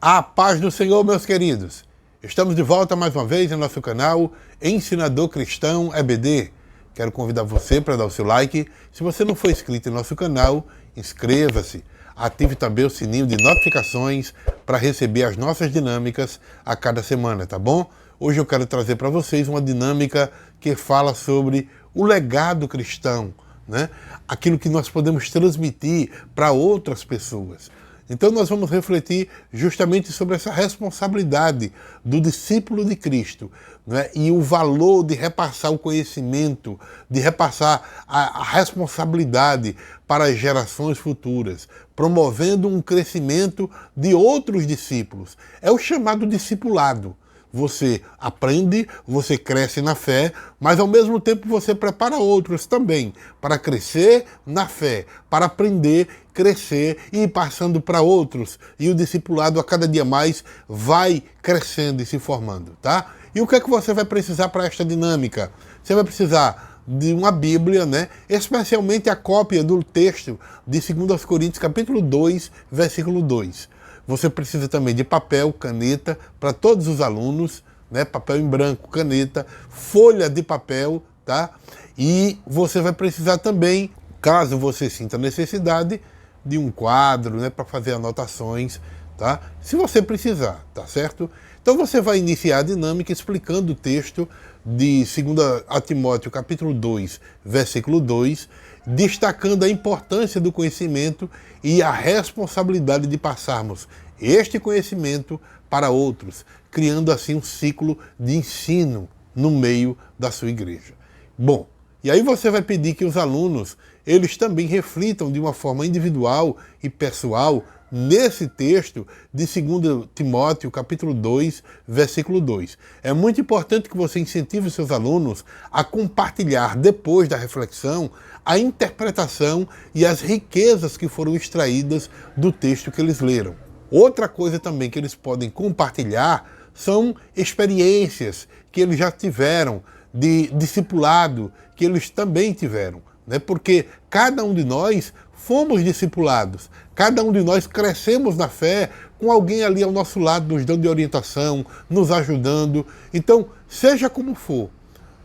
A paz do Senhor, meus queridos. Estamos de volta mais uma vez em nosso canal Ensinador Cristão EBD. Quero convidar você para dar o seu like. Se você não for inscrito em nosso canal, inscreva-se. Ative também o sininho de notificações para receber as nossas dinâmicas a cada semana, tá bom? Hoje eu quero trazer para vocês uma dinâmica que fala sobre o legado cristão, né? Aquilo que nós podemos transmitir para outras pessoas. Então nós vamos refletir justamente sobre essa responsabilidade do discípulo de Cristo, né? E o valor de repassar o conhecimento, de repassar a responsabilidade para as gerações futuras, promovendo um crescimento de outros discípulos. É o chamado discipulado. Você aprende, você cresce na fé, mas ao mesmo tempo você prepara outros também para crescer na fé, para aprender, crescer e ir passando para outros. E o discipulado a cada dia mais vai crescendo e se formando, tá? E o que é que você vai precisar para esta dinâmica? Você vai precisar de uma Bíblia, né? Especialmente a cópia do texto de 2 Coríntios capítulo 2, versículo 2. Você precisa também de papel, caneta, para todos os alunos, né? Papel em branco, caneta, folha de papel, tá? E você vai precisar também, caso você sinta necessidade, de um quadro, né? Para fazer anotações, tá? Se você precisar, tá certo? Então você vai iniciar a dinâmica explicando o texto de 2 Timóteo capítulo 2, versículo 2, destacando a importância do conhecimento e a responsabilidade de passarmos este conhecimento para outros, criando assim um ciclo de ensino no meio da sua igreja. Bom, e aí você vai pedir que os alunos, eles também reflitam de uma forma individual e pessoal nesse texto de 2 Timóteo, capítulo 2, versículo 2. É muito importante que você incentive os seus alunos a compartilhar, depois da reflexão, a interpretação e as riquezas que foram extraídas do texto que eles leram. Outra coisa também que eles podem compartilhar são experiências que eles já tiveram, de discipulado que eles também tiveram, né? Porque cada um de nós fomos discipulados, cada um de nós crescemos na fé com alguém ali ao nosso lado nos dando orientação, nos ajudando. Então, seja como for,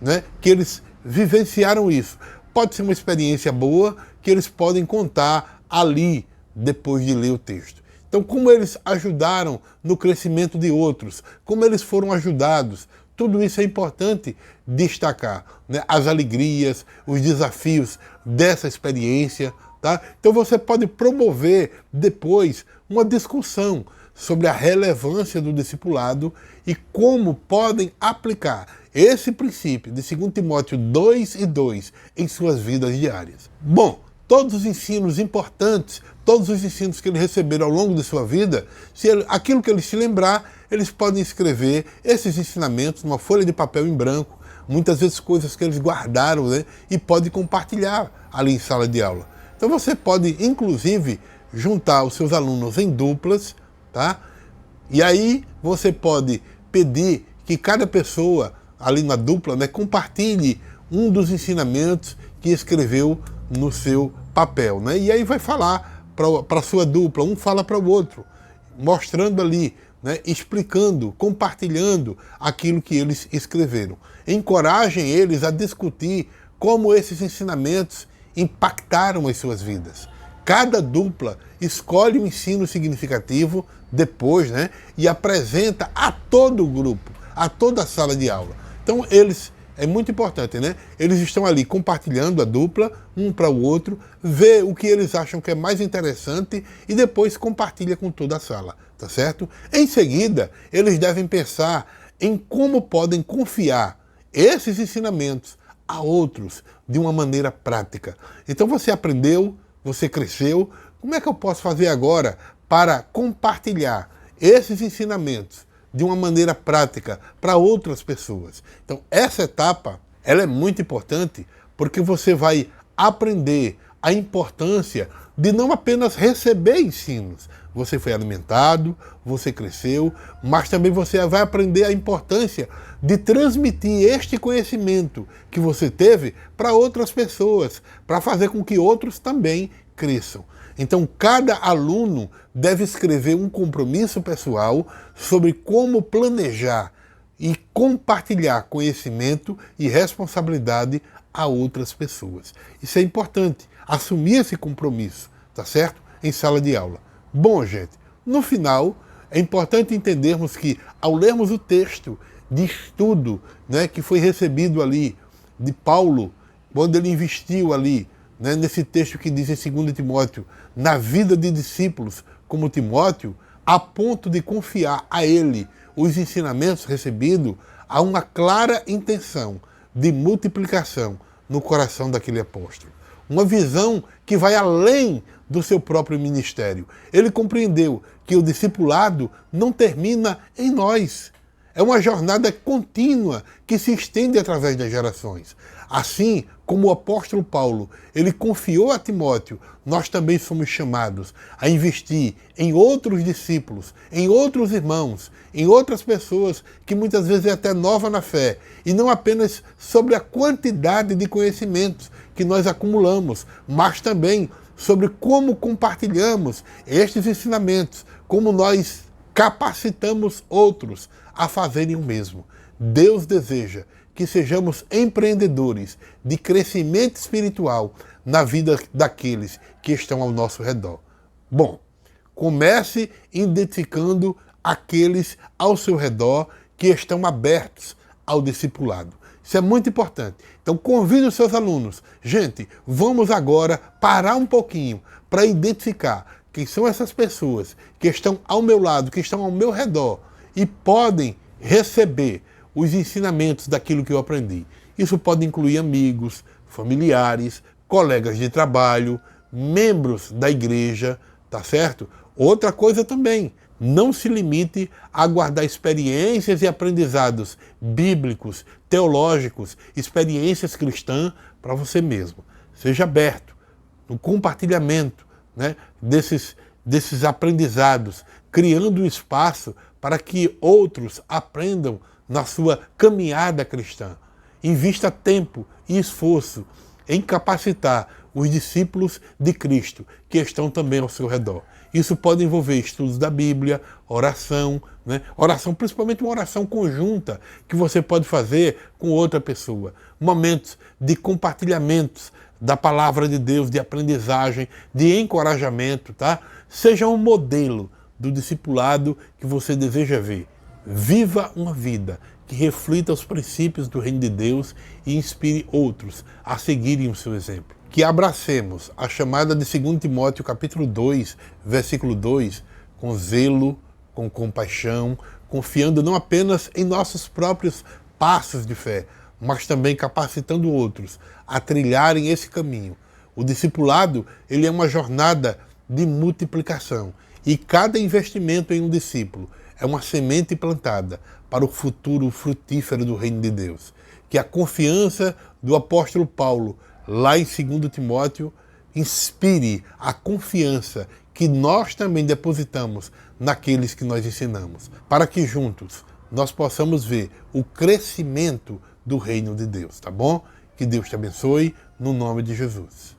né, que eles vivenciaram isso. Pode ser uma experiência boa que eles podem contar ali, depois de ler o texto. Então, como eles ajudaram no crescimento de outros, como eles foram ajudados, tudo isso é importante destacar, né? As alegrias, os desafios dessa experiência, tá? Então você pode promover depois uma discussão sobre a relevância do discipulado e como podem aplicar esse princípio de 2 Timóteo 2 e 2 em suas vidas diárias. Bom, todos os ensinos importantes, todos os ensinos que eles receberam ao longo de sua vida, aquilo que eles se lembrar, eles podem escrever esses ensinamentos numa folha de papel em branco, muitas vezes coisas que eles guardaram, né, e podem compartilhar ali em sala de aula. Então você pode, inclusive, juntar os seus alunos em duplas, tá? E aí você pode pedir que cada pessoa ali na dupla, né, compartilhe um dos ensinamentos que escreveu no seu papel, né? E aí vai falar para a sua dupla, um fala para o outro, mostrando ali, né, explicando, compartilhando aquilo que eles escreveram. Encorajem eles a discutir como esses ensinamentos impactaram as suas vidas. Cada dupla escolhe um ensino significativo depois, né, e apresenta a todo o grupo, a toda a sala de aula. Então é muito importante, né? Eles estão ali compartilhando a dupla, um para o outro, vê o que eles acham que é mais interessante e depois compartilha com toda a sala, tá certo? Em seguida, eles devem pensar em como podem confiar esses ensinamentos a outros de uma maneira prática. Então você aprendeu, você cresceu, como é que eu posso fazer agora para compartilhar esses ensinamentos de uma maneira prática para outras pessoas? Então essa etapa, ela é muito importante porque você vai aprender a importância de não apenas receber ensinos. Você foi alimentado, você cresceu, mas também você vai aprender a importância de transmitir este conhecimento que você teve para outras pessoas, para fazer com que outros também cresçam. Então, cada aluno deve escrever um compromisso pessoal sobre como planejar e compartilhar conhecimento e responsabilidade a outras pessoas. Isso é importante, assumir esse compromisso, tá certo? Em sala de aula. Bom, gente, no final, é importante entendermos que, ao lermos o texto de estudo, né, que foi recebido ali de Paulo, quando ele investiu ali, né, nesse texto que diz em 2 Timóteo, na vida de discípulos como Timóteo, a ponto de confiar a ele os ensinamentos recebidos, há uma clara intenção de multiplicação no coração daquele apóstolo. Uma visão que vai além do seu próprio ministério. Ele compreendeu que o discipulado não termina em nós. É uma jornada contínua que se estende através das gerações. Assim como o apóstolo Paulo, ele confiou a Timóteo, nós também somos chamados a investir em outros discípulos, em outros irmãos, em outras pessoas que muitas vezes é até nova na fé, e não apenas sobre a quantidade de conhecimentos que nós acumulamos, mas também sobre como compartilhamos estes ensinamentos, como nós capacitamos outros a fazerem o mesmo. Deus deseja que sejamos empreendedores de crescimento espiritual na vida daqueles que estão ao nosso redor. Bom, comece identificando aqueles ao seu redor que estão abertos ao discipulado. Isso é muito importante. Então convide os seus alunos. Gente, vamos agora parar um pouquinho para identificar quem são essas pessoas que estão ao meu lado, que estão ao meu redor e podem receber os ensinamentos daquilo que eu aprendi. Isso pode incluir amigos, familiares, colegas de trabalho, membros da igreja, tá certo? Outra coisa também, não se limite a guardar experiências e aprendizados bíblicos, teológicos, experiências cristãs para você mesmo. Seja aberto no compartilhamento, né, desses aprendizados, criando um espaço para que outros aprendam na sua caminhada cristã. Invista tempo e esforço em capacitar os discípulos de Cristo que estão também ao seu redor. Isso pode envolver estudos da Bíblia, oração, né? Oração, principalmente uma oração conjunta que você pode fazer com outra pessoa. Momentos de compartilhamentos da palavra de Deus, de aprendizagem, de encorajamento, tá? Seja um modelo do discipulado que você deseja ver. Viva uma vida que reflita os princípios do reino de Deus e inspire outros a seguirem o seu exemplo. Que abracemos a chamada de 2 Timóteo capítulo 2, versículo 2, com zelo, com compaixão, confiando não apenas em nossos próprios passos de fé, mas também capacitando outros a trilharem esse caminho. O discipulado, ele é uma jornada de multiplicação e cada investimento em um discípulo é uma semente plantada para o futuro frutífero do reino de Deus. Que a confiança do apóstolo Paulo, lá em 2 Timóteo, inspire a confiança que nós também depositamos naqueles que nós ensinamos, para que juntos nós possamos ver o crescimento do reino de Deus, tá bom? Que Deus te abençoe, no nome de Jesus.